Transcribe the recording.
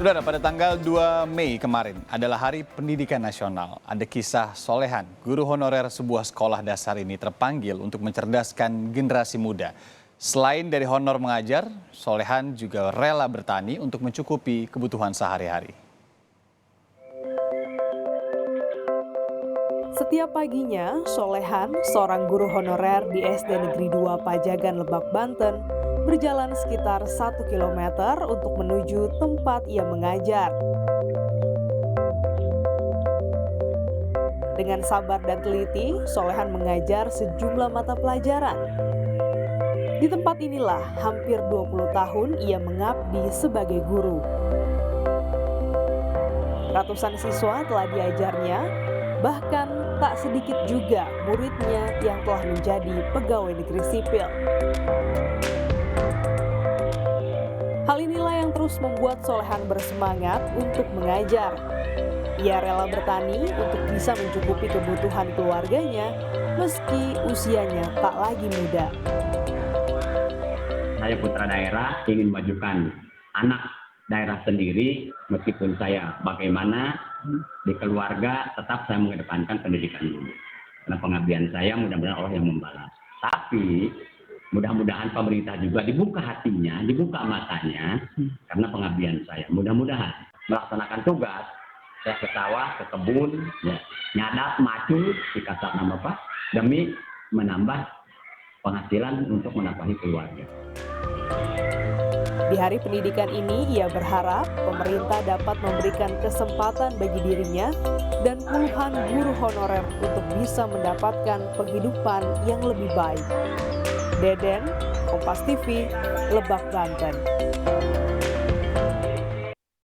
Saudara, pada tanggal 2 Mei kemarin adalah Hari Pendidikan Nasional. Ada kisah Solehan, guru honorer sebuah sekolah dasar ini terpanggil untuk mencerdaskan generasi muda. Selain dari honor mengajar, Solehan juga rela bertani untuk mencukupi kebutuhan sehari-hari. Setiap paginya, Solehan, seorang guru honorer di SD Negeri 2 Pajagan, Lebak, Banten, berjalan sekitar 1 kilometer untuk menuju tempat ia mengajar. Dengan sabar dan teliti, Solehan mengajar sejumlah mata pelajaran. Di tempat inilah hampir 20 tahun ia mengabdi sebagai guru. Ratusan siswa telah diajarnya, bahkan tak sedikit juga muridnya yang telah menjadi pegawai negeri sipil. Hal inilah yang terus membuat Solehan bersemangat untuk mengajar. Ia rela bertani untuk bisa mencukupi kebutuhan keluarganya meski usianya tak lagi muda. Saya putra daerah ingin memajukan anak daerah sendiri, meskipun saya bagaimana di keluarga tetap saya mengedepankan pendidikan dulu. Karena pengabdian saya mudah-mudahan Allah yang membalas. Tapi mudah-mudahan pemerintah juga dibuka hatinya, dibuka matanya karena pengabdian saya. Mudah-mudahan melaksanakan tugas, saya ke sawah, ke kebun, ya, nyadap, macu, dikasih nama Pak, demi menambah penghasilan untuk menafkahi keluarga. Di Hari Pendidikan ini, ia berharap pemerintah dapat memberikan kesempatan bagi dirinya dan puluhan guru honorer untuk bisa mendapatkan penghidupan yang lebih baik. Deden, Kompas TV, Lebak, Banten.